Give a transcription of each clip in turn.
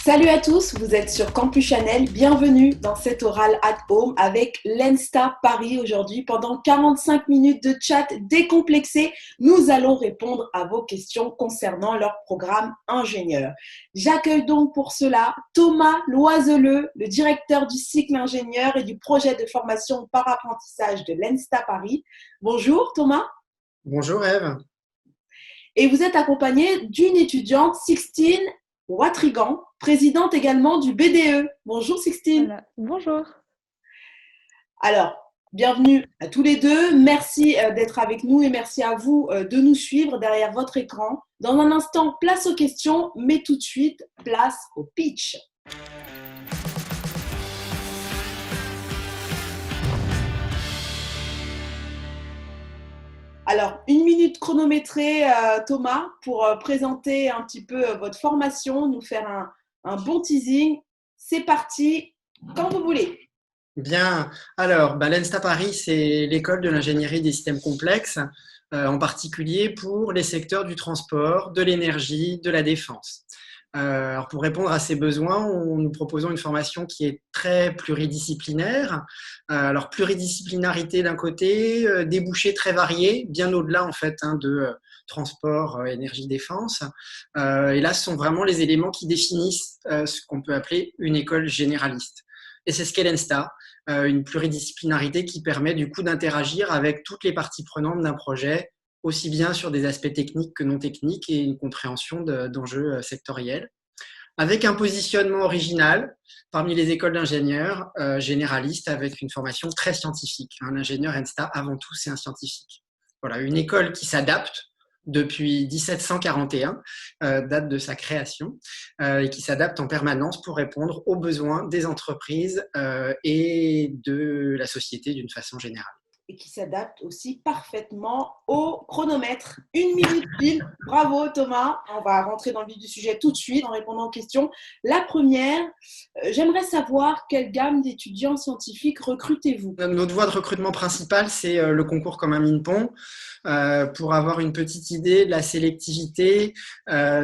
Salut à tous, vous êtes sur Campus Chanel. Bienvenue dans cet oral at home avec l'ENSTA Paris aujourd'hui. Pendant 45 minutes de chat décomplexé, nous allons répondre à vos questions concernant leur programme ingénieur. J'accueille donc pour cela Thomas Loiseleux, le directeur du cycle ingénieur et du projet de formation par apprentissage de l'ENSTA Paris. Bonjour Thomas. Bonjour Eve. Et vous êtes accompagné d'une étudiante, Sixtine Watrigan, présidente également du BDE. Bonjour Sixtine. Voilà. Bonjour. Alors, bienvenue à tous les deux. Merci d'être avec nous et merci à vous de nous suivre derrière votre écran. Dans un instant, place aux questions, mais tout de suite, place au pitch. Alors, une minute chronométrée, Thomas, pour présenter un petit peu votre formation, nous faire un bon teasing. C'est parti, quand vous voulez. Bien, alors l'ENSTA Paris, c'est l'école de l'ingénierie des systèmes complexes, en particulier pour les secteurs du transport, de l'énergie, de la défense. Alors pour répondre à ces besoins, nous proposons une formation qui est très pluridisciplinaire. Alors pluridisciplinarité d'un côté, débouchés très variés, bien au-delà en fait de transport, énergie, défense. Et là, ce sont vraiment les éléments qui définissent ce qu'on peut appeler une école généraliste. Et c'est ce qu'est l'ENSTA, une pluridisciplinarité qui permet du coup d'interagir avec toutes les parties prenantes d'un projet, aussi bien sur des aspects techniques que non techniques et une compréhension d'enjeux sectoriels. Avec un positionnement original parmi les écoles d'ingénieurs généralistes avec une formation très scientifique. Un ingénieur ENSTA, avant tout, c'est un scientifique. Voilà, une école qui s'adapte depuis 1741, date de sa création, et qui s'adapte en permanence pour répondre aux besoins des entreprises et de la société d'une façon générale. Et qui s'adapte aussi parfaitement au chronomètre. Une minute pile. Bravo Thomas. On va rentrer dans le vif du sujet tout de suite en répondant aux questions. La première, j'aimerais savoir quelle gamme d'étudiants scientifiques recrutez-vous? Notre voie de recrutement principale, c'est le concours commun MINPON. Pour avoir une petite idée de la sélectivité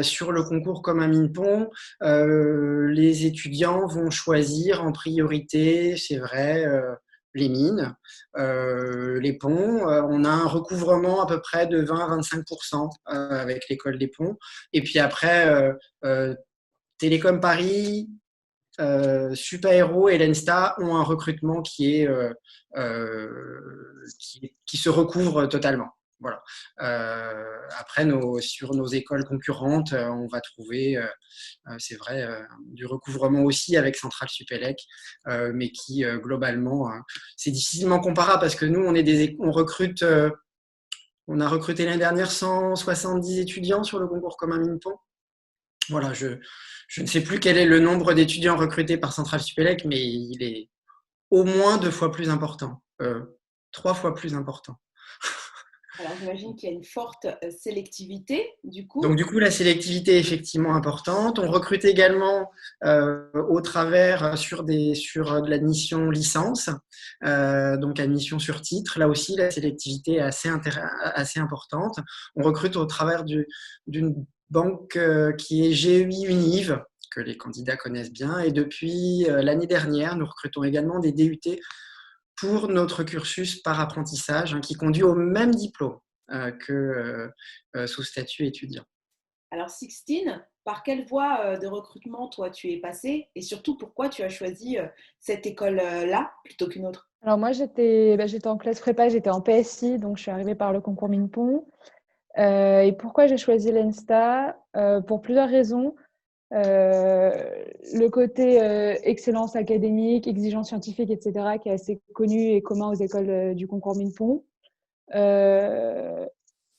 sur le concours commun MINPON, les étudiants vont choisir en priorité, c'est vrai, les mines, les ponts. On a un recouvrement à peu près de 20 à 25% avec l'école des ponts. Et puis après, Télécom Paris, Supaéro et l'ENSTA ont un recrutement qui se recouvre totalement. Voilà. Après, sur nos écoles concurrentes, on va trouver, c'est vrai, du recouvrement aussi avec Centrale Supélec, mais qui globalement, c'est difficilement comparable parce que nous, on recrute, on a recruté l'année dernière 170 étudiants sur le concours commun MINPON. Voilà, je ne sais plus quel est le nombre d'étudiants recrutés par Centrale Supélec, mais il est au moins 2 fois plus important, 3 fois plus important. Alors j'imagine qu'il y a une forte sélectivité du coup. Donc du coup, la sélectivité est effectivement importante. On recrute également au travers sur de l'admission licence, donc admission sur titre. Là aussi, la sélectivité est assez importante. On recrute au travers d'une banque qui est GEI Univ, que les candidats connaissent bien. Et depuis l'année dernière, nous recrutons également des DUT pour notre cursus par apprentissage, qui conduit au même diplôme que sous statut étudiant. Alors Sixtine, par quelle voie de recrutement toi tu es passée et surtout pourquoi tu as choisi cette école-là plutôt qu'une autre? Alors moi, j'étais en classe prépa, j'étais en PSI, donc je suis arrivée par le concours MINPON. Et pourquoi j'ai choisi l'ENSTA? Pour plusieurs raisons. Le côté excellence académique, exigence scientifique, etc., qui est assez connu et commun aux écoles du concours MINPON.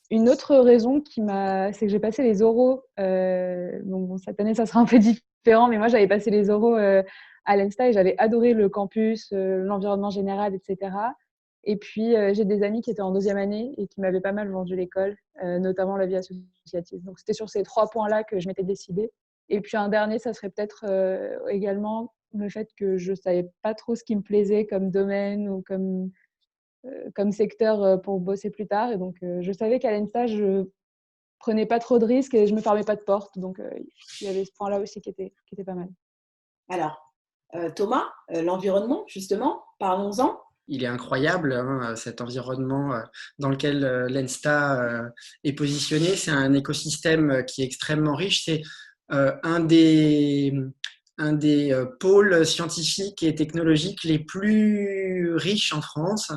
Une autre raison c'est que j'ai passé les oraux. Donc bon, cette année, ça sera un peu différent, mais moi, j'avais passé les oraux à l'ENSTA et j'avais adoré le campus, l'environnement général, etc. Et puis, j'ai des amis qui étaient en deuxième année et qui m'avaient pas mal vendu l'école, notamment la vie associative. Donc, c'était sur ces 3 points-là que je m'étais décidée. Et puis, un dernier, ça serait peut-être également le fait que je savais pas trop ce qui me plaisait comme domaine ou comme secteur pour bosser plus tard. Et donc, je savais qu'à l'ENSTA, prenais pas trop de risques et je me fermais pas de porte. Donc, il y avait ce point-là aussi qui était pas mal. Alors, Thomas, l'environnement, justement, parlons-en. Il est incroyable, hein, cet environnement dans lequel l'ENSTA est positionné. C'est un écosystème qui est extrêmement riche. C'est un des pôles scientifiques et technologiques les plus riches en France,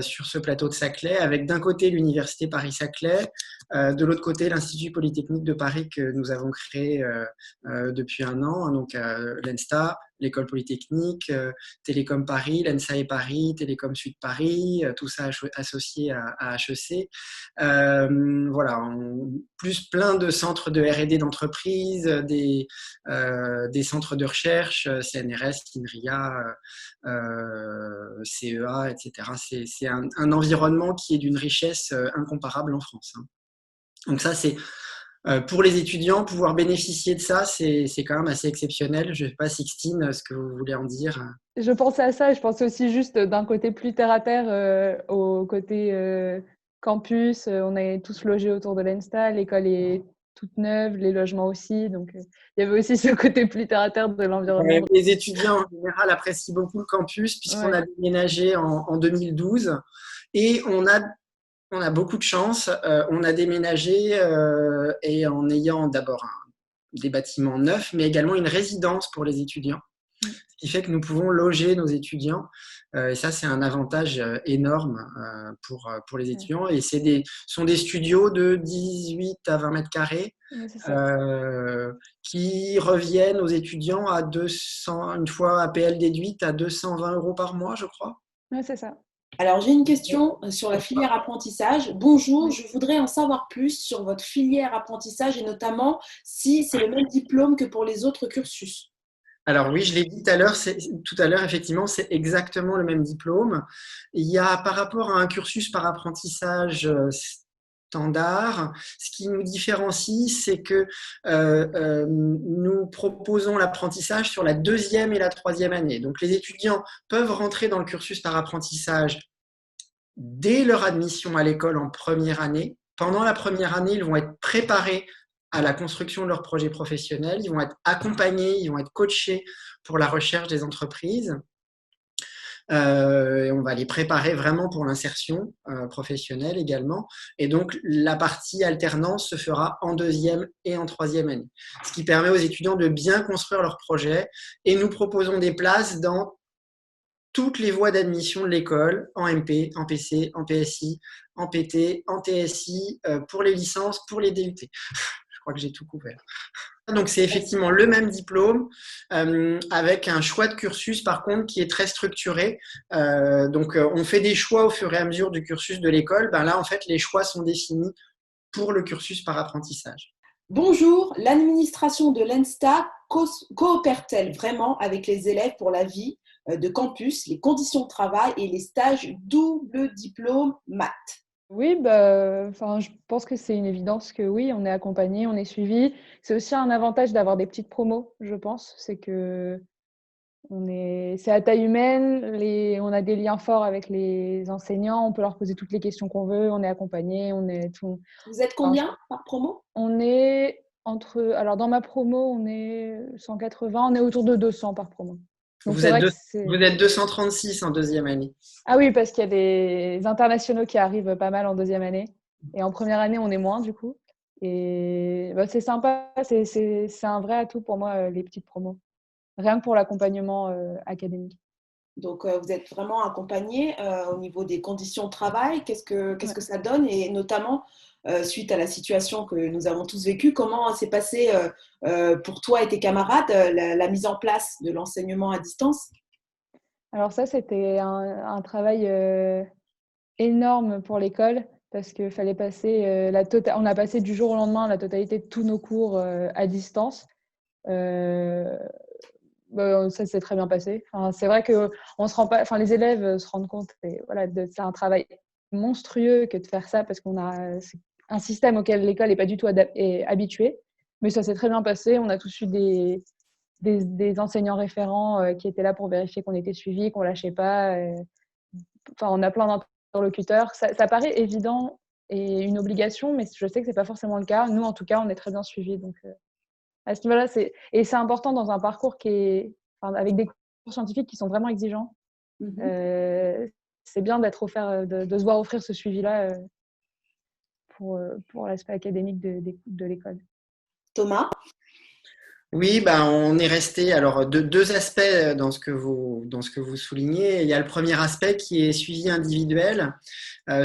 sur ce plateau de Saclay, avec d'un côté l'université Paris-Saclay, de l'autre côté l'Institut Polytechnique de Paris que nous avons créé depuis un an, donc l'ENSTA, l'École Polytechnique, Télécom Paris, l'ENSA et Paris, Télécom Sud Paris, tout ça associé à HEC. Voilà, plus plein de centres de R&D d'entreprise, des centres de recherche, CNRS, INRIA, CEA, etc. C'est un environnement qui est d'une richesse incomparable en France. Hein. Donc ça, c'est pour les étudiants, pouvoir bénéficier de ça, c'est quand même assez exceptionnel. Je ne sais pas, Sixtine, ce que vous voulez en dire. Je pensais à ça, je pensais aussi juste d'un côté plus terre-à-terre au côté campus. On est tous logés autour de l'ENSTA, l'école est toute neuve, les logements aussi. Donc, il y avait aussi ce côté plus terre-à-terre de l'environnement. Les étudiants, en général, apprécient beaucoup le campus puisqu'on a déménagé en 2012 et on a beaucoup de chance. On a déménagé et en ayant d'abord des bâtiments neufs, mais également une résidence pour les étudiants. Ce qui fait que nous pouvons loger nos étudiants. Et ça, c'est un avantage énorme pour les étudiants. Et sont des studios de 18 à 20 mètres carrés qui reviennent aux étudiants à 200, une fois APL déduite, à 220 € par mois, je crois. Oui, c'est ça. Alors, j'ai une question sur la filière apprentissage. Bonjour, je voudrais en savoir plus sur votre filière apprentissage et notamment si c'est le même diplôme que pour les autres cursus. Alors oui, je l'ai dit tout à l'heure, effectivement, c'est exactement le même diplôme. Il y a par rapport à un cursus par apprentissage standard, ce qui nous différencie, c'est que nous proposons l'apprentissage sur la 2e et la 3e année. Donc les étudiants peuvent rentrer dans le cursus par apprentissage dès leur admission à l'école en première année. Pendant la première année, ils vont être préparés à la construction de leur projet professionnel, ils vont être accompagnés, ils vont être coachés pour la recherche des entreprises. Et on va les préparer vraiment pour l'insertion professionnelle également. Et donc, la partie alternance se fera en 2e et en 3e année, ce qui permet aux étudiants de bien construire leur projet. Et nous proposons des places dans toutes les voies d'admission de l'école, en MP, en PC, en PSI, en PT, en TSI, pour les licences, pour les DUT. Je crois que j'ai tout couvert. Donc, c'est effectivement le même diplôme avec un choix de cursus, par contre, qui est très structuré. Donc, on fait des choix au fur et à mesure du cursus de l'école. Ben là, en fait, les choix sont définis pour le cursus par apprentissage. Bonjour, l'administration de l'ENSTA coopère-t-elle vraiment avec les élèves pour la vie de campus, les conditions de travail et les stages double diplôme maths? Oui, je pense que c'est une évidence que oui, on est accompagné, on est suivi. C'est aussi un avantage d'avoir des petites promos, je pense. C'est que c'est à taille humaine, on a des liens forts avec les enseignants, on peut leur poser toutes les questions qu'on veut, on est accompagné, on est tout. Vous êtes combien par promo? On est alors dans ma promo, on est 180, on est autour de 200 par promo. Donc vous êtes 236 en 2e année. Ah oui, parce qu'il y a des internationaux qui arrivent pas mal en 2e année. Et en première année, on est moins du coup. Et c'est sympa, c'est un vrai atout pour moi, les petites promos. Rien que pour l'accompagnement académique. Donc, vous êtes vraiment accompagné au niveau des conditions de travail. Qu'est-ce que ça donne? Et notamment, suite à la situation que nous avons tous vécue, comment s'est passé pour toi et tes camarades la mise en place de l'enseignement à distance? Alors ça, c'était un travail énorme pour l'école parce qu'il fallait passer on a passé du jour au lendemain la totalité de tous nos cours à distance. Ça s'est très bien passé. C'est vrai que les élèves se rendent compte et voilà, c'est un travail monstrueux que de faire ça parce c'est un système auquel l'école n'est pas du tout habituée. Mais ça s'est très bien passé. On a tous eu des enseignants référents qui étaient là pour vérifier qu'on était suivis, qu'on ne lâchait pas. On a plein d'interlocuteurs. Ça paraît évident est une obligation, mais je sais que ce n'est pas forcément le cas. Nous, en tout cas, on est très bien suivis. Donc, à ce niveau-là, c'est important dans un parcours avec des cours scientifiques qui sont vraiment exigeants. C'est bien d'être offert, de se voir offrir ce suivi-là pour l'aspect académique de l'école. Thomas? Oui, on est resté alors deux aspects dans ce que vous soulignez. Il y a le premier aspect qui est suivi individuel.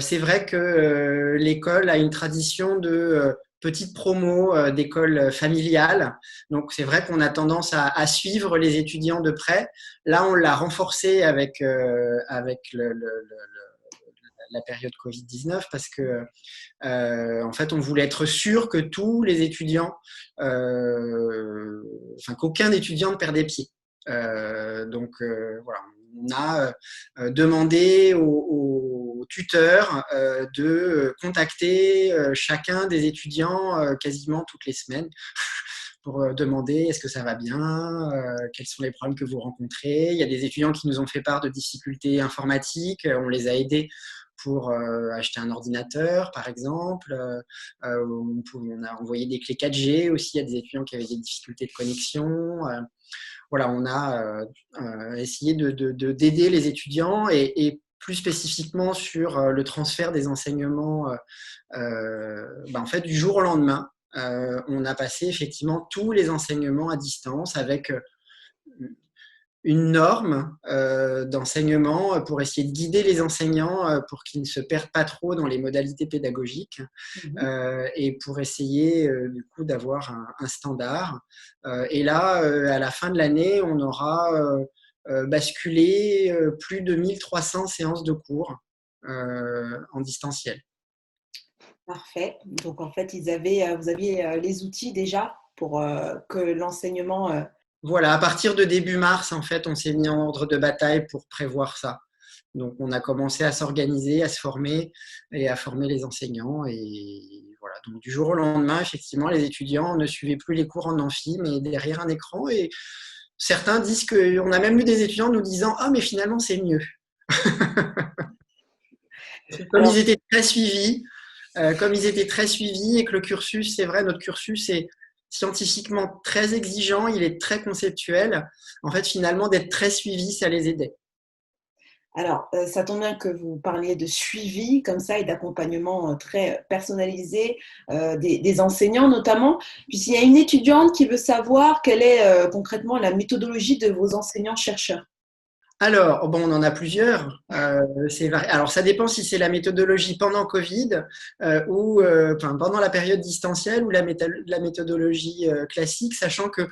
C'est vrai que l'école a une tradition de petites promos d'école familiale. Donc c'est vrai qu'on a tendance à suivre les étudiants de près. Là, on l'a renforcé avec la période Covid-19 parce que en fait, on voulait être sûr que tous les étudiants, qu'aucun étudiant ne perdait pied. Donc voilà, on a demandé aux tuteurs de contacter chacun des étudiants quasiment toutes les semaines pour demander est-ce que ça va bien, quels sont les problèmes que vous rencontrez. Il y a des étudiants qui nous ont fait part de difficultés informatiques, on les a aidés pour acheter un ordinateur, par exemple. On a envoyé des clés 4G aussi à des étudiants qui avaient des difficultés de connexion. Voilà, on a essayé d'aider les étudiants et plus spécifiquement sur le transfert des enseignements en fait, du jour au lendemain. On a passé effectivement tous les enseignements à distance avec une norme d'enseignement pour essayer de guider les enseignants pour qu'ils ne se perdent pas trop dans les modalités pédagogiques et pour essayer du coup d'avoir un standard. Et là, à la fin de l'année, on aura basculé plus de 1300 séances de cours en distanciel. Parfait. Donc, en fait, vous aviez les outils déjà pour que l'enseignement… Voilà, à partir de début mars, en fait, on s'est mis en ordre de bataille pour prévoir ça. Donc, on a commencé à s'organiser, à se former et à former les enseignants. Et voilà, donc du jour au lendemain, effectivement, les étudiants ne suivaient plus les cours en amphi, mais derrière un écran. Et certains disent qu'on a même eu des étudiants nous disant « Ah, mais finalement, c'est mieux ». Comme ils étaient très suivis, et que le cursus, c'est vrai, notre cursus est scientifiquement très exigeant, il est très conceptuel. En fait, finalement, d'être très suivi, ça les aidait. Alors, ça tombe bien que vous parliez de suivi comme ça et d'accompagnement très personnalisé des enseignants notamment, puisqu'il y a une étudiante qui veut savoir quelle est concrètement la méthodologie de vos enseignants-chercheurs. Alors, on en a plusieurs. Alors, ça dépend si c'est la méthodologie pendant Covid ou pendant la période distancielle ou la méthodologie classique, sachant que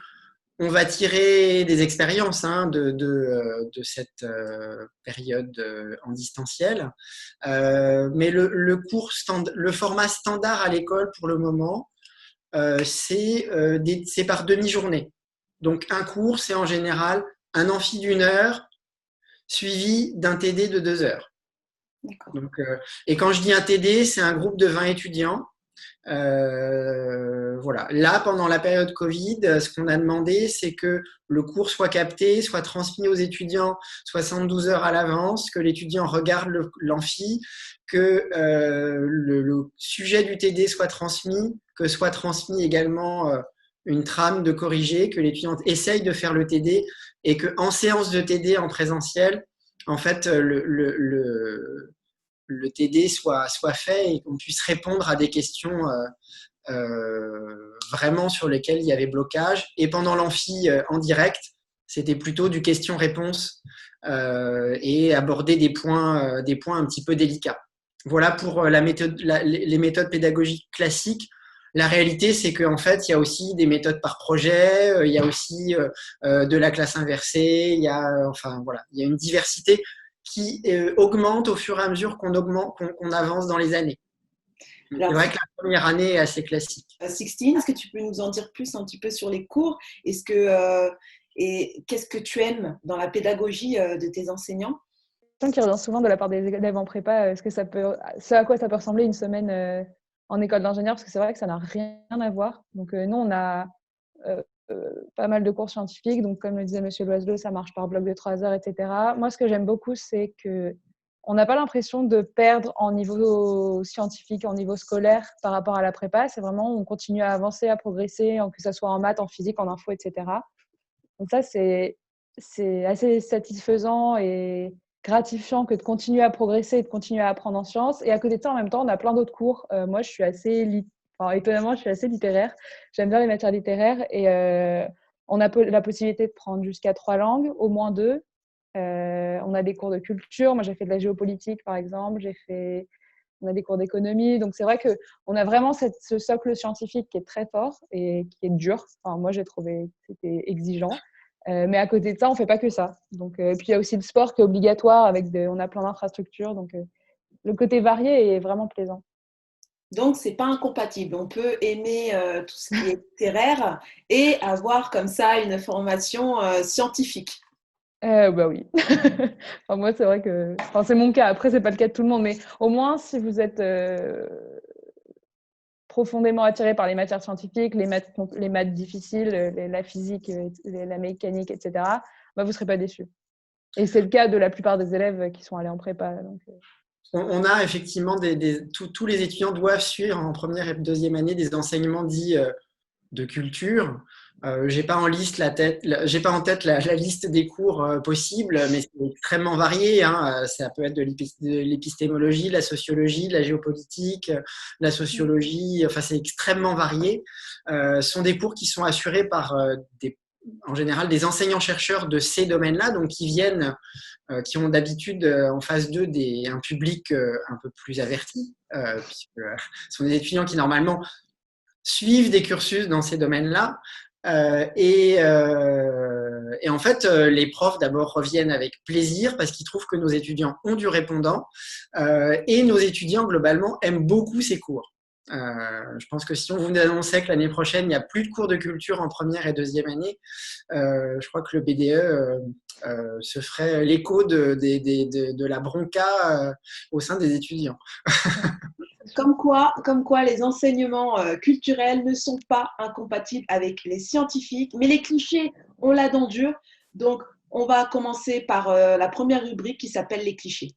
on va tirer des expériences de cette période en distanciel. Mais le format standard à l'école pour le moment, c'est par demi-journée. Donc, un cours, c'est en général un amphi d'1 heure suivi d'un TD de 2 heures. Donc, et quand je dis un TD, c'est un groupe de 20 étudiants. Voilà. Là, pendant la période Covid, ce qu'on a demandé, c'est que le cours soit capté, soit transmis aux étudiants 72 heures à l'avance, que l'étudiant regarde l'amphi, que le sujet du TD soit transmis, que soit transmis également une trame de corriger, que l'étudiant essaye de faire le TD et qu'en séance de TD en présentiel, en fait, le TD soit fait et qu'on puisse répondre à des questions vraiment sur lesquelles il y avait blocage. Et pendant l'amphi en direct, c'était plutôt du question-réponse et aborder des points un petit peu délicats. Voilà pour les méthodes pédagogiques classiques. La réalité, c'est qu'en fait, il y a aussi des méthodes par projet, il y a aussi de la classe inversée, il y a une diversité qui augmente au fur et à mesure qu'on avance dans les années. C'est vrai que la première année est assez classique. Sixtine, est-ce que tu peux nous en dire plus un petit peu sur les cours ? Et qu'est-ce que tu aimes dans la pédagogie de tes enseignants ? Qui revient souvent de la part des élèves en prépa, ce à quoi ça peut ressembler une semaine en école d'ingénieur, parce que c'est vrai que ça n'a rien à voir. Donc nous, on a pas mal de cours scientifiques, donc comme le disait Monsieur Loiselot, ça marche par bloc de 3 heures, etc. Moi, ce que j'aime beaucoup, c'est que on n'a pas l'impression de perdre en niveau scientifique, en niveau scolaire par rapport à la prépa. C'est vraiment, on continue à avancer, à progresser, que ce soit en maths, en physique, en info, etc. Donc ça, c'est assez satisfaisant et gratifiant que de continuer à progresser et de continuer à apprendre en sciences. Et à côté de ça, en même temps, on a plein d'autres cours. Moi, je suis étonnamment, je suis assez littéraire. J'aime bien les matières littéraires et on a la possibilité de prendre jusqu'à 3 langues, au moins 2. On a des cours de culture. Moi, j'ai fait de la géopolitique, par exemple. On a des cours d'économie. Donc, c'est vrai qu'on a vraiment ce socle scientifique qui est très fort et qui est dur. Enfin, moi, j'ai trouvé que c'était exigeant. Mais à côté de ça, on ne fait pas que ça. Donc, puis, il y a aussi le sport qui est obligatoire. On a plein d'infrastructures. Donc, le côté varié est vraiment plaisant. Donc, c'est pas incompatible. On peut aimer tout ce qui est littéraire et avoir comme ça une formation scientifique. Bah oui. Enfin, moi, c'est vrai que c'est mon cas. Après, c'est pas le cas de tout le monde. Mais au moins, si vous êtes profondément attiré par les matières scientifiques, les maths difficiles, la physique, la mécanique, etc., bah, vous ne serez pas déçus. Et c'est le cas de la plupart des élèves qui sont allés en prépa. Donc, On a effectivement tous les étudiants doivent suivre en première et deuxième année des enseignements dits de culture. J'ai pas en tête la liste des cours possibles, mais c'est extrêmement varié. Hein. Ça peut être de l'épistémologie, de la sociologie, de la géopolitique, la sociologie. Enfin, c'est extrêmement varié. Ce sont des cours qui sont assurés par en général des enseignants-chercheurs de ces domaines-là, donc qui ont d'habitude en phase 2 un public un peu plus averti, puisque ce sont des étudiants qui normalement suivent des cursus dans ces domaines-là. Et en fait, les profs d'abord reviennent avec plaisir parce qu'ils trouvent que nos étudiants ont du répondant et nos étudiants globalement aiment beaucoup ces cours. Je pense que si on vous annonçait que l'année prochaine, il n'y a plus de cours de culture en première et deuxième année, je crois que le BDE se ferait l'écho de la bronca au sein des étudiants. Comme quoi les enseignements culturels ne sont pas incompatibles avec les scientifiques, mais les clichés ont la dent dure. Donc, on va commencer par la première rubrique qui s'appelle les clichés.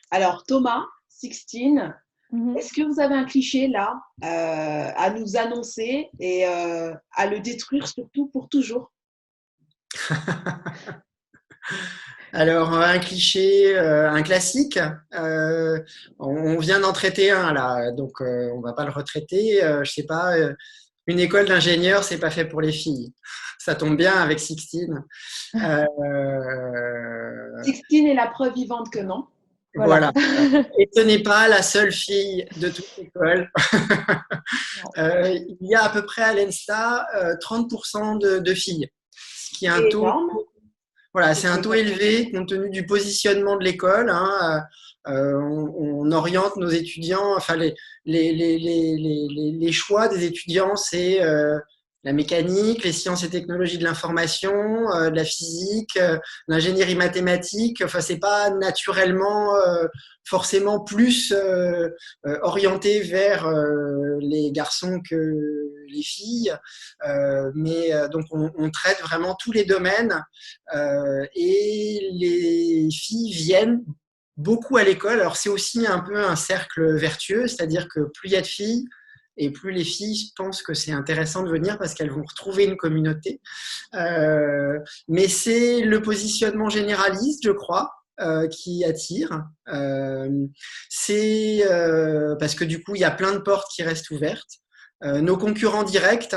Alors, Thomas, Sixtine, est-ce que vous avez un cliché là à nous annoncer et à le détruire surtout pour toujours? Alors, un cliché, un classique. On vient d'en traiter un là, donc on va pas le retraiter. Je sais pas, une école d'ingénieurs, c'est pas fait pour les filles. Ça tombe bien avec Sixtine. Sixtine est la preuve vivante que non. Voilà. Et ce n'est pas la seule fille de toute l'école. Il y a à peu près à l'ENSTA 30% de filles, ce qui est un taux. Énorme. Voilà, c'est un taux élevé compte tenu du positionnement de l'école. Hein. On oriente nos étudiants, enfin les choix des étudiants, c'est la mécanique, les sciences et technologies de l'information, de la physique, l'ingénierie mathématique. Enfin, c'est pas naturellement forcément plus orienté vers les garçons que les filles, mais donc on traite vraiment tous les domaines et les filles viennent beaucoup à l'école. Alors c'est aussi un peu un cercle vertueux, c'est-à-dire que plus il y a de filles, et plus les filles pensent que c'est intéressant de venir parce qu'elles vont retrouver une communauté. Mais c'est le positionnement généraliste, je crois, qui attire. C'est parce que du coup, il y a plein de portes qui restent ouvertes. Nos concurrents directs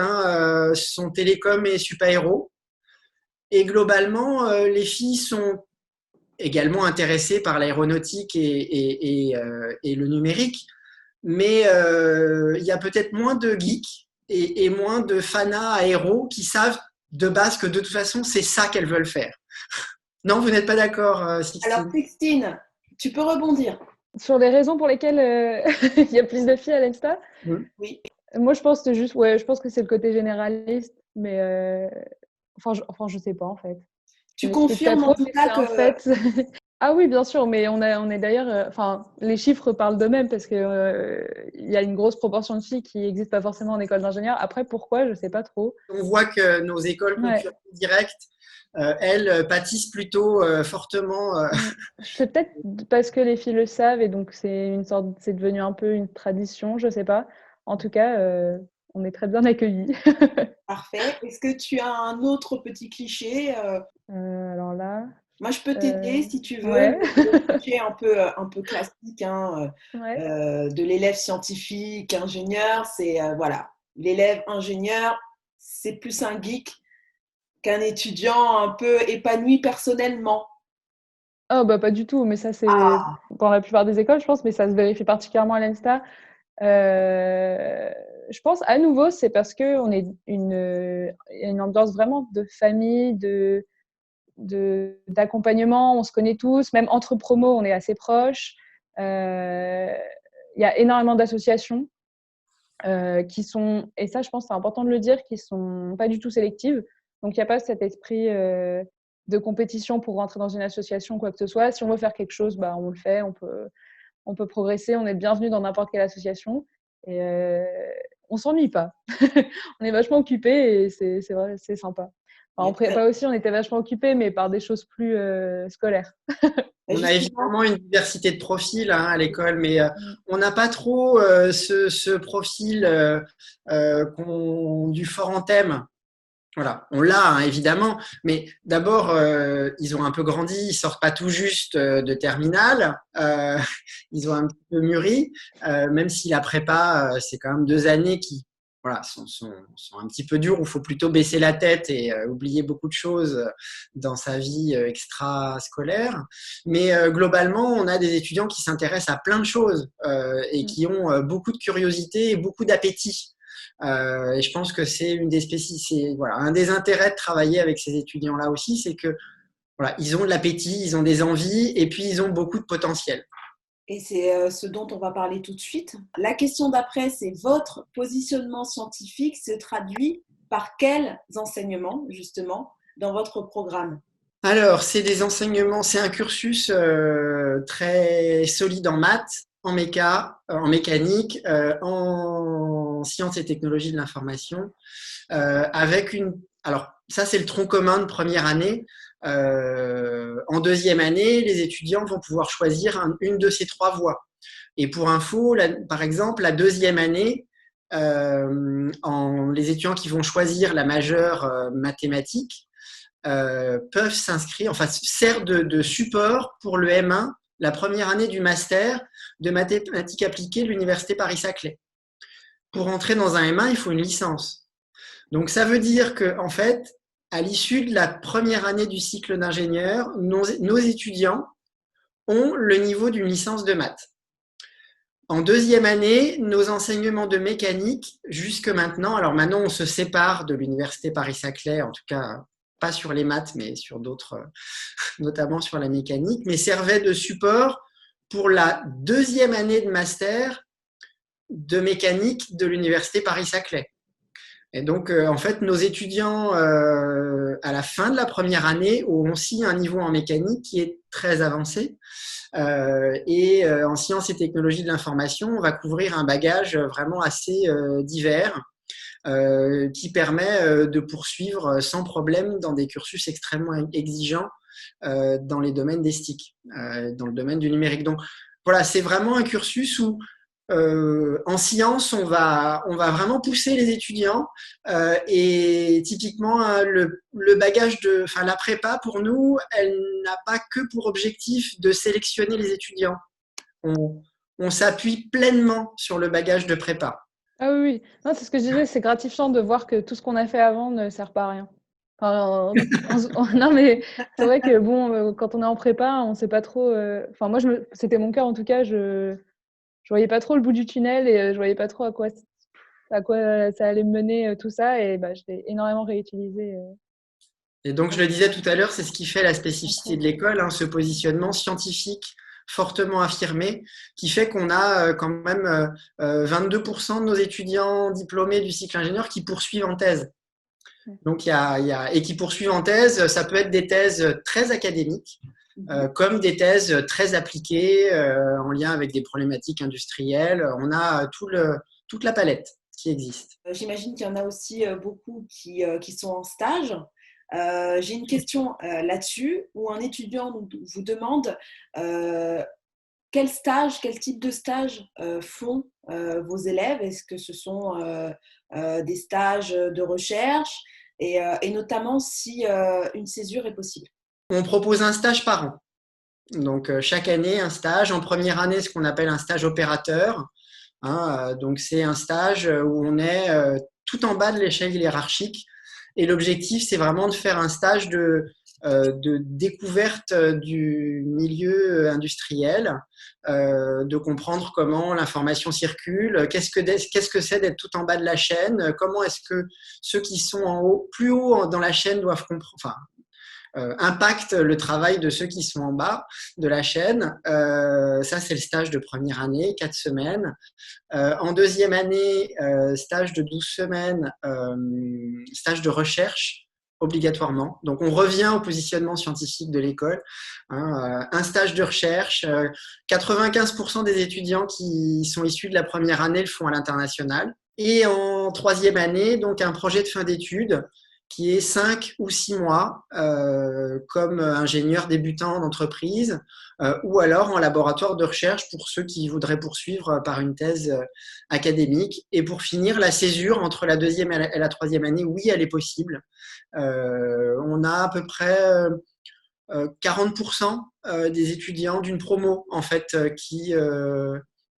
sont Télécom et Supaéro. Et globalement, les filles sont également intéressées par l'aéronautique et le numérique. Mais il y a peut-être moins de geeks et moins de fanas aéros qui savent de base que de toute façon, c'est ça qu'elles veulent faire. Non, vous n'êtes pas d'accord, Sixtine? Alors, Sixtine, tu peux rebondir. Sur les raisons pour lesquelles il y a plus de filles à l'ENSTA? Oui. Moi, je pense que je pense que c'est le côté généraliste, mais enfin, je sais pas en fait. Tu confirmes en tout cas que Ah oui, bien sûr, mais on est d'ailleurs, enfin, les chiffres parlent d'eux-mêmes parce que il y a une grosse proportion de filles qui n'existent pas forcément en école d'ingénieur. Après, pourquoi, je sais pas trop. On voit que nos écoles Ouais. concurrentes directes, elles pâtissent plutôt fortement. C'est peut-être parce que les filles le savent et donc c'est devenu un peu une tradition, je sais pas. En tout cas, on est très bien accueillis. Parfait. Est-ce que tu as un autre petit cliché Alors là, Moi, je peux euh, t'aider si tu veux. ouais, Le cliché un peu classique hein, ouais. de l'élève scientifique, ingénieur, c'est voilà, l'élève ingénieur, c'est plus un geek qu'un étudiant un peu épanoui personnellement. Oh bah pas du tout, mais ça c'est Ah, dans la plupart des écoles, je pense, mais ça se vérifie particulièrement à l'ENSTA. Je pense à nouveau, c'est parce que on est il y a une ambiance vraiment de famille, d'accompagnement, on se connaît tous, même entre promos, on est assez proches. Il y a énormément d'associations qui sont, et ça je pense c'est important de le dire, qui sont pas du tout sélectives. Donc il n'y a pas cet esprit de compétition pour rentrer dans une association, quoi que ce soit. Si on veut faire quelque chose, bah, on le fait, on peut progresser, on est bienvenu dans n'importe quelle association. Et on s'ennuie pas. On est vachement occupé et c'est vrai, c'est sympa. il Enfin, y en a très- prépa aussi, on était vachement occupés, mais par des choses plus scolaires. On a justement, évidemment une diversité de profils hein, à l'école, mais Mm. on n'a pas trop ce profil du fort en thème. Voilà, on l'a hein, évidemment, mais d'abord, ils ont un peu grandi, ils sortent pas tout juste de terminale, ils ont un petit peu mûri, même si la prépa, c'est quand même 2 années qui voilà, sont un petit peu dures, où il faut plutôt baisser la tête et oublier beaucoup de choses dans sa vie extra-scolaire. Mais globalement, on a des étudiants qui s'intéressent à plein de choses et qui ont beaucoup de curiosité et beaucoup d'appétit. Et je pense que c'est une des c'est voilà, un des intérêts de travailler avec ces étudiants-là aussi, c'est que voilà, ils ont de l'appétit, ils ont des envies et puis ils ont beaucoup de potentiel. et c'est ce dont on va parler tout de suite. La question d'après, c'est votre positionnement scientifique se traduit par quels enseignements, justement, dans votre programme? Alors, c'est des enseignements, c'est un cursus très solide en maths, en en mécanique, en sciences et technologies de l'information, avec une. Alors, ça, c'est le tronc commun de première année. En deuxième année, les étudiants vont pouvoir choisir une de ces trois voies. Et pour info, par exemple, la deuxième année, les étudiants qui vont choisir la majeure mathématiques peuvent s'inscrire, enfin, sert de support pour le M1, la première année du master de mathématiques appliquées de l'Université Paris-Saclay. Pour entrer dans un M1, il faut une licence. Donc, ça veut dire que, en fait, à l'issue de la première année du cycle d'ingénieur, nos étudiants ont le niveau d'une licence de maths. En deuxième année, nos enseignements de mécanique, jusque maintenant, alors maintenant on se sépare de l'Université Paris-Saclay, en tout cas pas sur les maths, mais sur d'autres, notamment sur la mécanique, mais servaient de support pour la deuxième année de master de mécanique de l'Université Paris-Saclay. Et donc, en fait, nos étudiants, à la fin de la première année, ont aussi un niveau en mécanique qui est très avancé. Et en sciences et technologies de l'information, on va couvrir un bagage vraiment assez divers qui permet de poursuivre sans problème dans des cursus extrêmement exigeants dans les domaines des STIC, dans le domaine du numérique. Donc voilà, c'est vraiment un cursus où en sciences, on va vraiment pousser les étudiants et typiquement le bagage enfin la prépa pour nous, elle n'a pas que pour objectif de sélectionner les étudiants. On, on s'appuie pleinement sur le bagage de prépa. Ah oui, oui. Non, c'est ce que je disais, c'est gratifiant de voir que tout ce qu'on a fait avant ne sert pas à rien. Enfin, non, mais c'est vrai que bon, quand on est en prépa, on sait pas trop. Enfin, moi, c'était mon cas en tout cas. Je voyais pas trop le bout du tunnel et je voyais pas trop à quoi ça allait me mener tout ça. Et bah, je l'ai énormément réutilisé Et donc, je le disais tout à l'heure, c'est ce qui fait la spécificité après. de l'école, hein, ce positionnement scientifique fortement affirmé, qui fait qu'on a quand même 22% de nos étudiants diplômés du cycle ingénieur qui poursuivent en thèse. Donc, et qui poursuivent en thèse, ça peut être des thèses très académiques, comme des thèses très appliquées en lien avec des problématiques industrielles. On a toute la palette qui existe. J'imagine qu'il y en a aussi beaucoup qui sont en stage. J'ai une question là-dessus où un étudiant vous demande quel stage, quel type de stage font vos élèves? Est-ce que ce sont des stages de recherche et notamment si une césure est possible? On propose un stage par an. Donc, chaque année, un stage. En première année, ce qu'on appelle un stage opérateur. Donc, c'est un stage où on est tout en bas de l'échelle hiérarchique. Et l'objectif, c'est vraiment de faire un stage de découverte du milieu industriel, de comprendre comment l'information circule, qu'est-ce que c'est d'être tout en bas de la chaîne, comment est-ce que ceux qui sont en haut, plus haut dans la chaîne doivent comprendre, enfin, impacte le travail de ceux qui sont en bas de la chaîne. Ça, c'est le stage de première année, 4 semaines. En deuxième année, stage de 12 semaines, stage de recherche obligatoirement. Donc, on revient au positionnement scientifique de l'école. Un stage de recherche. 95% des étudiants qui sont issus de la première année le font à l'international. Et en troisième année, donc un projet de fin d'études qui est 5 ou 6 mois comme ingénieur débutant en entreprise ou alors en laboratoire de recherche pour ceux qui voudraient poursuivre par une thèse académique. Et pour finir, la césure entre la deuxième et la troisième année, oui, elle est possible. On a à peu près 40% des étudiants d'une promo, en fait, qui,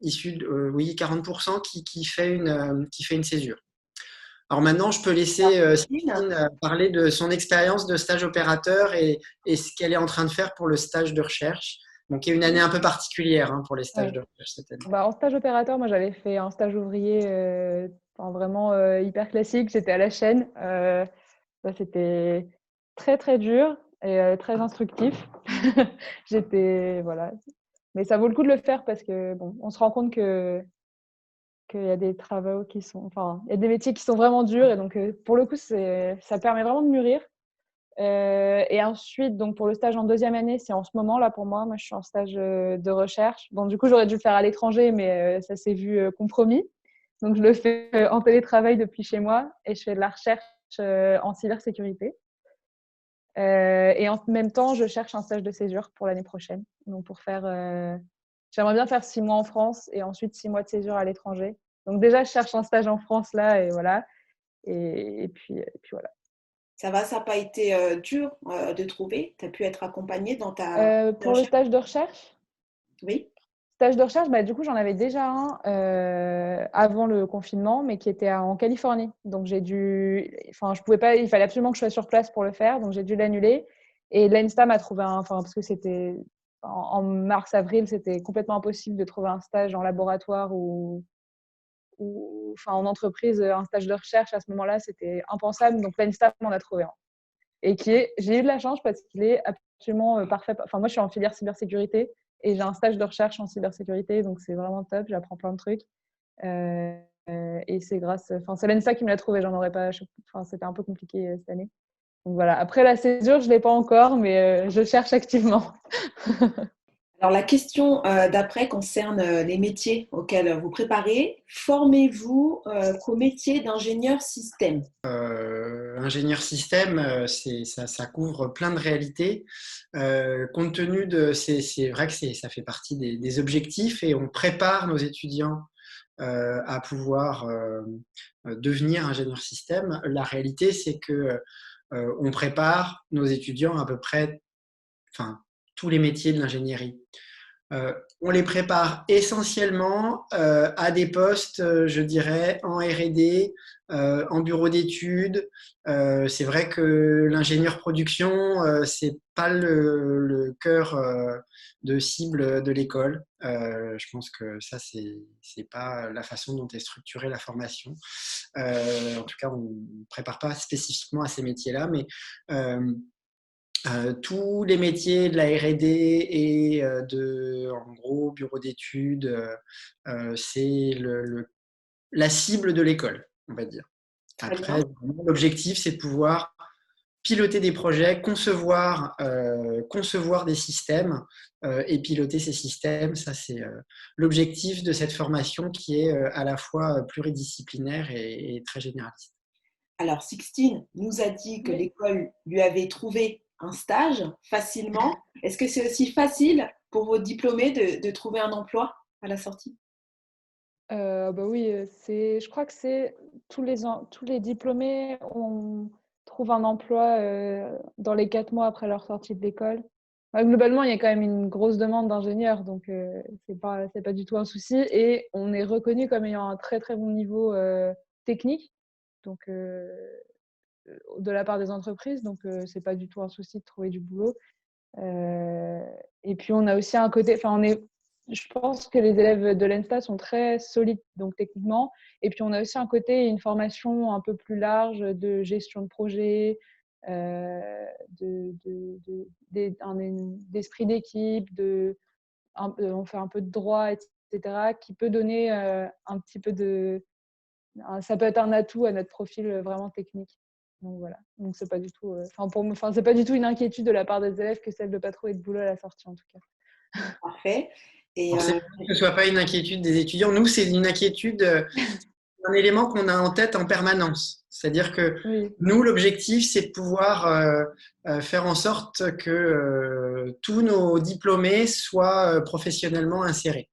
issus de, oui, 40% qui fait une césure. Alors maintenant, je peux laisser Céline parler de son expérience de stage opérateur et ce qu'elle est en train de faire pour le stage de recherche. Donc, il y a une année un peu particulière pour les stages de recherche cette année. En stage opérateur, moi, j'avais fait un stage ouvrier vraiment hyper classique. J'étais à la chaîne. Ça, c'était très, très dur et très instructif. Voilà. Mais ça vaut le coup de le faire parce que, bon, on se rend compte qu'il y a des travaux qui sont, enfin, il y a des métiers qui sont vraiment durs et donc, pour le coup, ça permet vraiment de mûrir. Et ensuite, donc pour le stage en deuxième année, c'est en ce moment là pour moi. Moi, je suis en stage de recherche. Bon, du coup, j'aurais dû le faire à l'étranger, mais ça s'est vu compromis. Donc, je le fais en télétravail depuis chez moi et je fais de la recherche en cybersécurité. Et en même temps, je cherche un stage de césure pour l'année prochaine. Donc, j'aimerais bien faire 6 mois en France et ensuite 6 mois de césure à l'étranger. Donc, déjà, je cherche un stage en France là et voilà. Et puis voilà. Ça va, ça n'a pas été dur de trouver? Tu as pu être accompagnée dans ta Pour le recherche? stage de recherche, Oui. stage de recherche, du coup, j'en avais déjà un avant le confinement, mais qui était en Californie. Donc, je pouvais pas, il fallait absolument que je sois sur place pour le faire, donc j'ai dû l'annuler. Et l'ENSTA m'a trouvé parce que c'était en mars-avril, c'était complètement impossible de trouver un stage en laboratoire ou en entreprise, un stage de recherche à ce moment-là, c'était impensable. Donc, l'ENSTA m'en a trouvé un. Et j'ai eu de la chance parce qu'il est absolument parfait. Enfin, moi, je suis en filière cybersécurité et j'ai un stage de recherche en cybersécurité, donc c'est vraiment top. J'apprends plein de trucs. Et c'est l'ENSA qui me l'a trouvé. J'en aurais pas. C'était un peu compliqué cette année. Donc voilà. Après la césure, je l'ai pas encore, mais je cherche activement. Alors, la question d'après concerne les métiers auxquels vous préparez. Formez-vous qu'au métier d'ingénieur système? Ingénieur système, ça couvre plein de réalités. Compte tenu c'est vrai que ça fait partie des objectifs et on prépare nos étudiants à pouvoir devenir ingénieur système. La réalité, c'est que on prépare nos étudiants à peu près, tous les métiers de l'ingénierie. On les prépare essentiellement à des postes, je dirais, en R&D, en bureau d'études. C'est vrai que l'ingénieur production, c'est pas le cœur de cible de l'école. Je pense que ça, c'est pas la façon dont est structurée la formation. En tout cas, on ne prépare pas spécifiquement à ces métiers-là, mais tous les métiers de la R&D et en gros, bureau d'études, c'est la cible de l'école, on va dire. Après, l'objectif, c'est de pouvoir piloter des projets, concevoir des systèmes et piloter ces systèmes. Ça, c'est l'objectif de cette formation qui est à la fois pluridisciplinaire et très généraliste. Alors, Sixtine nous a dit que l'école lui avait trouvé un stage facilement. Est-ce que c'est aussi facile pour vos diplômés de trouver un emploi à la sortie? Bah oui, je crois que c'est tous les diplômés trouvent un emploi, dans les 4 mois après leur sortie de l'école. Bah, globalement, il y a quand même une grosse demande d'ingénieurs, donc c'est pas du tout un souci et on est reconnu comme ayant un très, très bon niveau, technique, donc de la part des entreprises, donc c'est pas du tout un souci de trouver du boulot. Et puis on a aussi un côté, je pense que les élèves de l'ENSTA sont très solides donc techniquement, et puis on a aussi un côté, une formation un peu plus large de gestion de projet, d'esprit d'équipe, on fait un peu de droit, etc., qui peut donner un petit peu ça peut être un atout à notre profil vraiment technique. Donc voilà, donc c'est pas du tout, c'est pas du tout une inquiétude de la part des élèves que celle de pas trouver de boulot à la sortie en tout cas. Parfait. Et Alors, c'est bien que ce ne soit pas une inquiétude des étudiants. Nous, c'est une inquiétude, un élément qu'on a en tête en permanence. C'est-à-dire que Oui. nous, l'objectif, c'est de pouvoir faire en sorte que tous nos diplômés soient professionnellement insérés.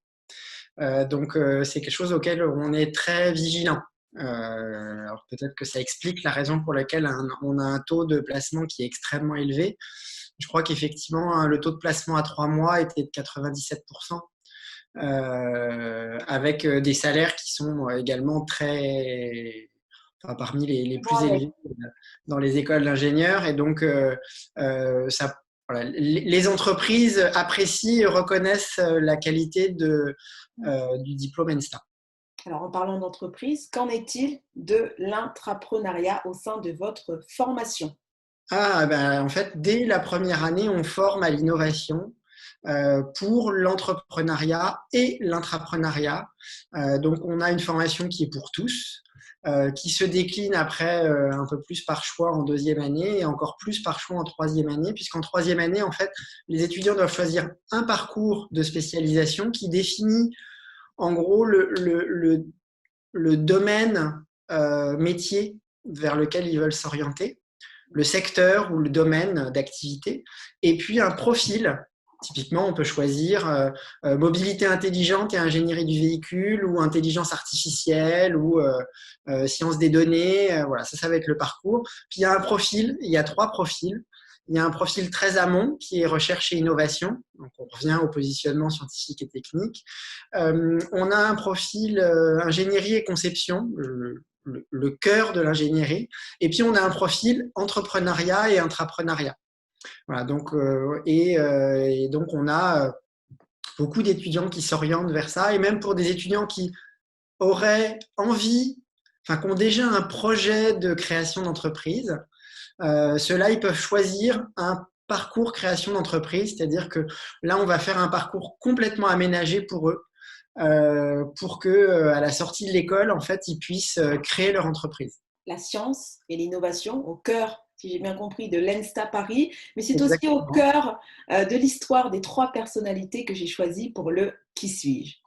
Donc, c'est quelque chose auquel on est très vigilant. Alors peut-être que ça explique la raison pour laquelle on a un taux de placement qui est extrêmement élevé. Je crois qu'effectivement, hein, le taux de placement à 3 mois était de 97%, avec des salaires qui sont également parmi les plus ouais, élevés dans les écoles d'ingénieurs. Et donc, voilà, les entreprises apprécient et reconnaissent la qualité du diplôme ENSTA. alors en parlant d'entreprise, qu'en est-il de l'intrapreneuriat au sein de votre formation? En fait, dès la première année, on forme à l'innovation pour l'entrepreneuriat et l'intrapreneuriat. Donc, on a une formation qui est pour tous, qui se décline après un peu plus par choix en deuxième année et encore plus par choix en troisième année, puisqu'en troisième année, en fait, les étudiants doivent choisir un parcours de spécialisation qui définit en gros le domaine métier vers lequel ils veulent s'orienter, le secteur ou le domaine d'activité, et puis un profil. Typiquement, on peut choisir mobilité intelligente et ingénierie du véhicule, ou intelligence artificielle, ou sciences des données. Voilà, ça va être le parcours. Puis il y a un profil, il y a 3 profils. Il y a un profil très amont qui est recherche et innovation. Donc on revient au positionnement scientifique et technique. On a un profil ingénierie et conception, le cœur de l'ingénierie. Et puis on a un profil entrepreneuriat et intrapreneuriat. Voilà, donc, et donc on a beaucoup d'étudiants qui s'orientent vers ça, et même pour des étudiants qui auraient envie, qui ont déjà un projet de création d'entreprise, ceux-là, ils peuvent choisir un parcours création d'entreprise, c'est-à-dire que là, on va faire un parcours complètement aménagé pour eux, pour que à la sortie de l'école, en fait, ils puissent créer leur entreprise. La science et l'innovation au cœur, si j'ai bien compris, de l'ENSTA Paris, mais c'est aussi au Exactement. cœur de l'histoire des 3 personnalités que j'ai choisies pour le Qui suis-je?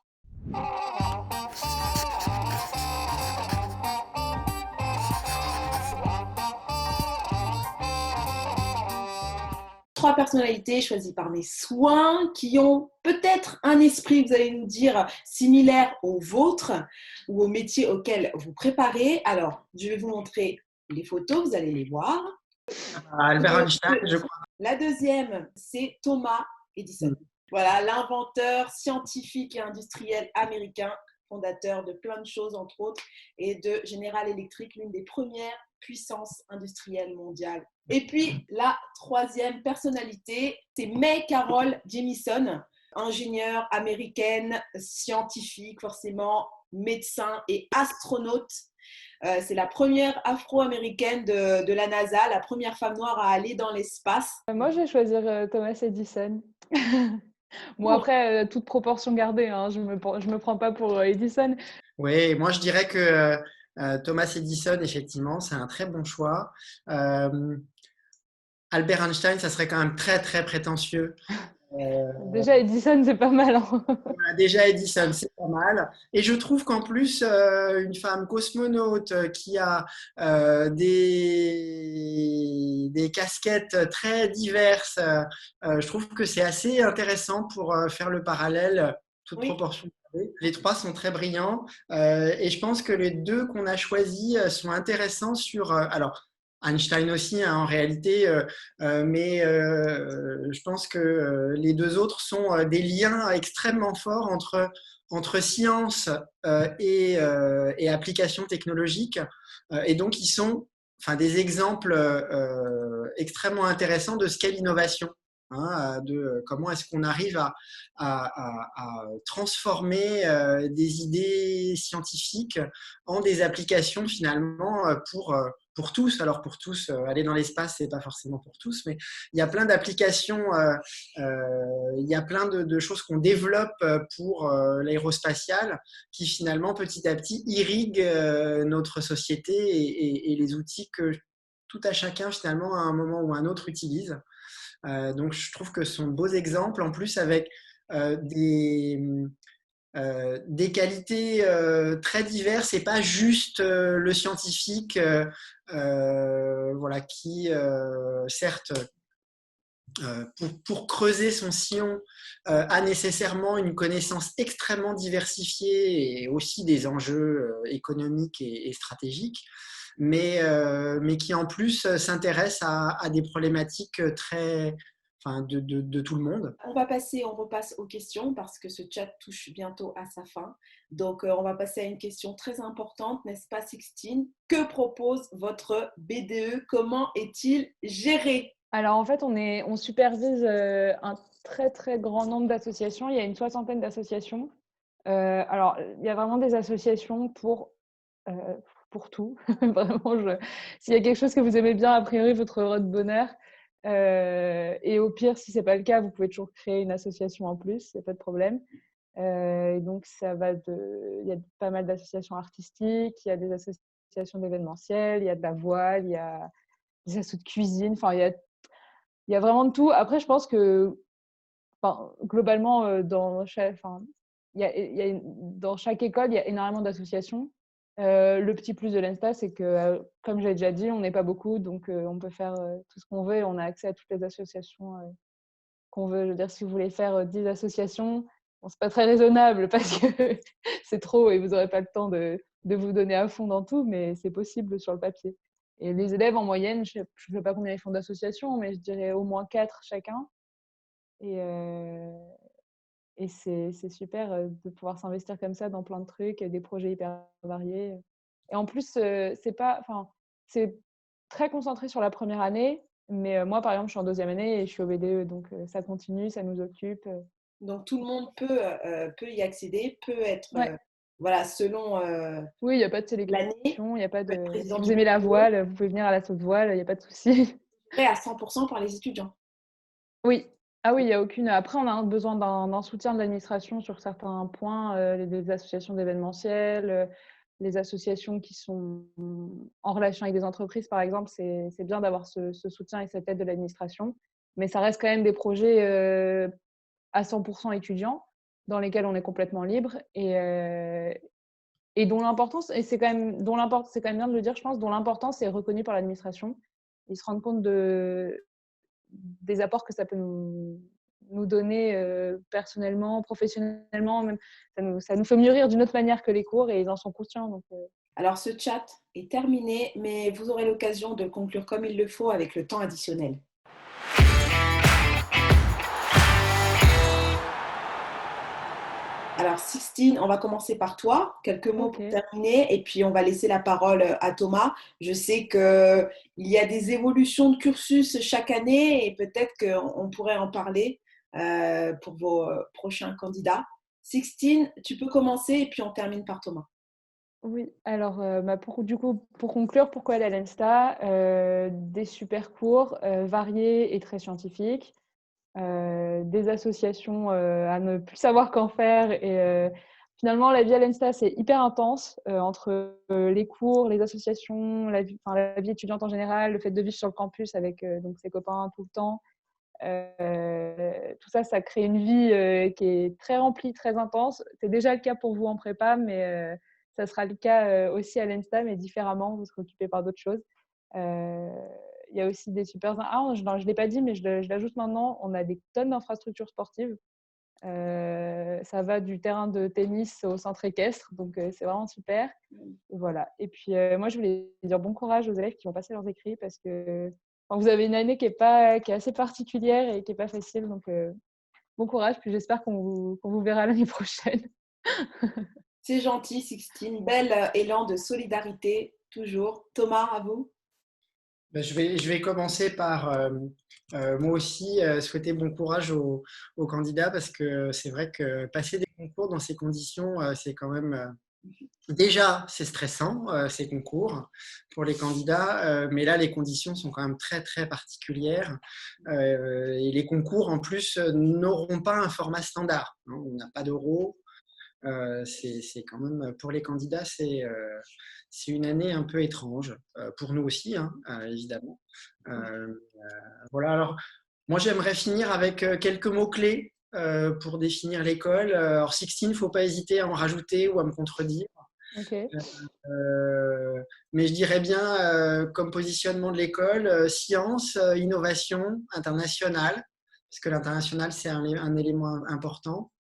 Trois personnalités choisies par mes soins qui ont peut-être un esprit, vous allez nous dire, similaire au vôtre ou au métier auquel vous préparez. Alors, je vais vous montrer les photos, vous allez les voir. Albert Einstein, je crois. La deuxième, c'est Thomas Edison. Voilà, l'inventeur scientifique et industriel américain, fondateur de plein de choses, entre autres, et de General Electric, l'une des premières puissances industrielles mondiales. Et puis, la troisième personnalité, c'est May Carol Jemison, ingénieure américaine, scientifique, forcément, médecin et astronaute. C'est la première afro-américaine de la NASA, la première femme noire à aller dans l'espace. Moi, je vais choisir Thomas Edison. Bon, après, toute proportion gardée, hein, je me prends pas pour Edison. Oui, moi je dirais que Thomas Edison, effectivement, c'est un très bon choix. Albert Einstein, ça serait quand même très, très prétentieux. Déjà, Edison, c'est pas mal, hein. Voilà, déjà Edison, c'est pas mal. Et je trouve qu'en plus, une femme cosmonaute qui a des casquettes très diverses, je trouve que c'est assez intéressant pour faire le parallèle, toute Oui, proportion gardée. Les trois sont très brillants et je pense que les deux qu'on a choisis sont intéressants sur... alors, Einstein aussi, hein, en réalité, mais je pense que les deux autres sont des liens extrêmement forts entre science et applications technologiques. Et donc, ils sont enfin, des exemples extrêmement intéressants de ce qu'est l'innovation. Hein, de comment est-ce qu'on arrive à transformer des idées scientifiques en des applications finalement pour tous. Alors pour tous, aller dans l'espace, c'est pas forcément pour tous, mais il y a plein d'applications, il y a plein de choses qu'on développe pour l'aérospatiale qui finalement petit à petit irriguent notre société et les outils que tout à chacun finalement à un moment ou à un autre utilise. Donc je trouve que ce sont de beaux exemples, en plus avec euh, des, des qualités très diverses et pas juste le scientifique voilà, qui, certes, pour creuser son sillon, a nécessairement une connaissance extrêmement diversifiée et aussi des enjeux économiques et stratégiques, mais qui en plus s'intéresse à des problématiques très, enfin, de tout le monde. on repasse aux questions parce que ce chat touche bientôt à sa fin. Donc, on va passer à une question très importante, n'est-ce pas, Sixtine? Que propose votre BDE? Comment est-il géré? Alors, en fait, on supervise un très, très grand nombre d'associations. Il y a une soixantaine d'associations. Alors, il y a vraiment des associations euh, pour tout. Vraiment, s'il y a quelque chose que vous aimez bien, a priori, votre heureux de bonheur. Et au pire, si ce n'est pas le cas, vous pouvez toujours créer une association en plus, il n'y a pas de problème. Et donc, il y a pas mal d'associations artistiques, il y a des associations d'événementiel, il y a de la voile, il y a des associations de cuisine. Enfin, il y a vraiment de tout. Après, je pense que globalement, dans chaque école, il y a énormément d'associations. Le petit plus de l'ENSTA, c'est que, comme j'ai déjà dit, on n'est pas beaucoup, donc on peut faire tout ce qu'on veut et on a accès à toutes les associations qu'on veut. Je veux dire, si vous voulez faire 10 associations, bon, c'est pas très raisonnable parce que c'est trop et vous n'aurez pas le temps de vous donner à fond dans tout, mais c'est possible sur le papier. Et les élèves, en moyenne, je ne sais pas combien ils font d'associations, mais je dirais au moins 4 chacun. Et, et c'est super de pouvoir s'investir comme ça dans plein de trucs, des projets hyper variés. Et en plus, c'est très concentré sur la première année. Mais moi, par exemple, je suis en deuxième année et je suis au BDE. Donc, ça continue, ça nous occupe. Donc, tout le monde peut y accéder, peut être, Ouais. voilà, selon Oui, il n'y a pas de l'année, sélection. Il y a pas peut être de... Si président vous du aimez la BDE, voile, vous pouvez venir à l'assaut de voile, il n'y a pas de souci. géré à 100% par les étudiants. Oui. Ah oui, il y a aucune. Après, on a besoin d'un soutien de l'administration sur certains points, les associations d'événementiel, les associations qui sont en relation avec des entreprises, par exemple. C'est bien d'avoir ce soutien et cette aide de l'administration. Mais ça reste quand même des projets à 100% étudiants, dans lesquels on est complètement libre et dont l'importance, et c'est quand même bien de le dire, je pense, dont l'importance est reconnue par l'administration. Ils se rendent compte des apports que ça peut nous donner personnellement, professionnellement. Même, ça nous fait mûrir d'une autre manière que les cours et ils en sont conscients. Donc, Alors, ce chat est terminé, mais vous aurez l'occasion de conclure comme il le faut avec le temps additionnel. Alors, Sixtine, on va commencer par toi. Quelques mots pour ok. terminer, et puis on va laisser la parole à Thomas. Je sais qu'il y a des évolutions de cursus chaque année, et peut-être qu'on pourrait en parler pour vos prochains candidats. Sixtine, tu peux commencer, et puis on termine par Thomas. Oui, alors du coup, pour conclure, pourquoi aller à l'ENSTA? Des super cours variés et très scientifiques, des associations à ne plus savoir qu'en faire et finalement, la vie à l'ENSTA, c'est hyper intense entre les cours, les associations, la vie étudiante en général, le fait de vivre sur le campus avec donc ses copains tout le temps. Tout ça, ça crée une vie qui est très remplie, très intense. C'est déjà le cas pour vous en prépa, mais ça sera le cas aussi à l'ENSTA, mais différemment. Vous serez occupé par d'autres choses. Il y a aussi des super... Ah, je ne l'ai pas dit, mais je l'ajoute maintenant. On a des tonnes d'infrastructures sportives. Ça va du terrain de tennis au centre équestre, donc c'est vraiment super. Voilà. Et puis moi, je voulais dire bon courage aux élèves qui vont passer leurs écrits parce que vous avez une année qui est assez particulière et qui n'est pas facile, donc bon courage. Puis j'espère qu'on vous verra l'année prochaine. C'est gentil, Sixtine. Bel élan de solidarité, toujours. Thomas, à vous. Ben, je vais commencer par moi aussi souhaiter bon courage aux candidats parce que c'est vrai que passer des concours dans ces conditions, c'est quand même déjà c'est stressant ces concours pour les candidats, mais là les conditions sont quand même très très particulières et les concours en plus n'auront pas un format standard. Hein, on n'a pas d'euros. C'est quand même, pour les candidats, c'est une année un peu étrange, pour nous aussi, hein, évidemment. Voilà, alors, moi j'aimerais finir avec quelques mots-clés pour définir l'école. Alors, Sixtine, il ne faut pas hésiter à en rajouter ou à me contredire. Okay. Mais je dirais bien, comme positionnement de l'école, science, innovation, internationale, parce que l'international, c'est un élément important.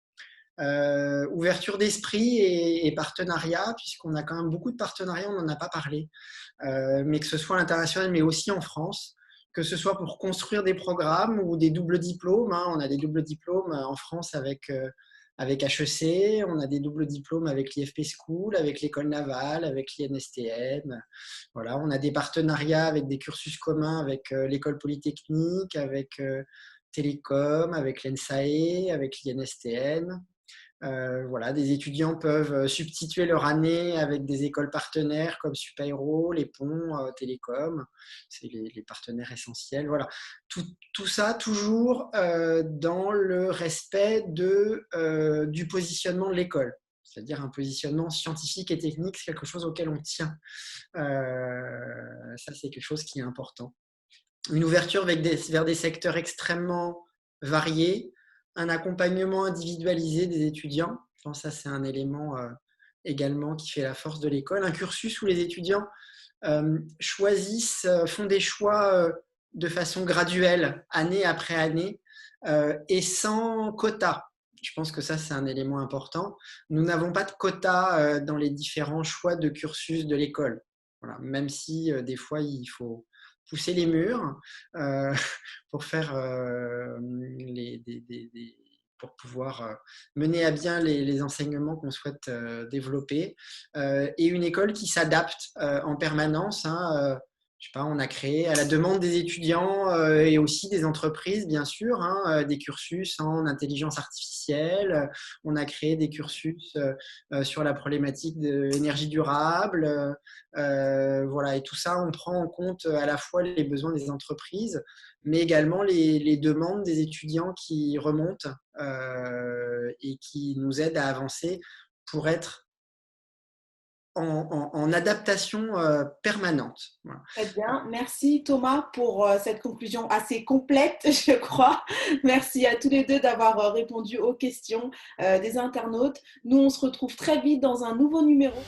Ouverture d'esprit et partenariat, puisqu'on a quand même beaucoup de partenariats, on n'en a pas parlé, mais que ce soit à l'international, mais aussi en France, que ce soit pour construire des programmes ou des doubles diplômes. Hein. On a des doubles diplômes en France avec HEC, on a des doubles diplômes avec l'IFP School, avec l'école navale, avec l'INSTN. Voilà, on a des partenariats avec des cursus communs avec l'école polytechnique, avec Télécom, avec l'ENSAE, avec l'INSTN. Voilà, des étudiants peuvent substituer leur année avec des écoles partenaires comme Supaéro, les ponts, Télécom, c'est les partenaires essentiels. Voilà, tout ça toujours dans le respect du positionnement de l'école, c'est-à-dire un positionnement scientifique et technique, c'est quelque chose auquel on tient. Ça, c'est quelque chose qui est important. Une ouverture vers des secteurs extrêmement variés, un accompagnement individualisé des étudiants. Je pense que ça, c'est un élément également qui fait la force de l'école. Un cursus où les étudiants font des choix de façon graduelle, année après année, et sans quota. Je pense que ça, c'est un élément important. Nous n'avons pas de quota dans les différents choix de cursus de l'école. Voilà. Même si des fois, il faut pousser les murs pour faire pour pouvoir mener à bien les enseignements qu'on souhaite développer. Et une école qui s'adapte en permanence. Hein, je sais pas, on a créé à la demande des étudiants et aussi des entreprises, bien sûr, hein, des cursus en intelligence artificielle. On a créé des cursus sur la problématique de l'énergie durable. Voilà, et tout ça, on prend en compte à la fois les besoins des entreprises, mais également les demandes des étudiants qui remontent et qui nous aident à avancer pour être en adaptation permanente. Voilà. Très bien. Merci Thomas pour cette conclusion assez complète, je crois. Merci à tous les deux d'avoir répondu aux questions des internautes. Nous, on se retrouve très vite dans un nouveau numéro.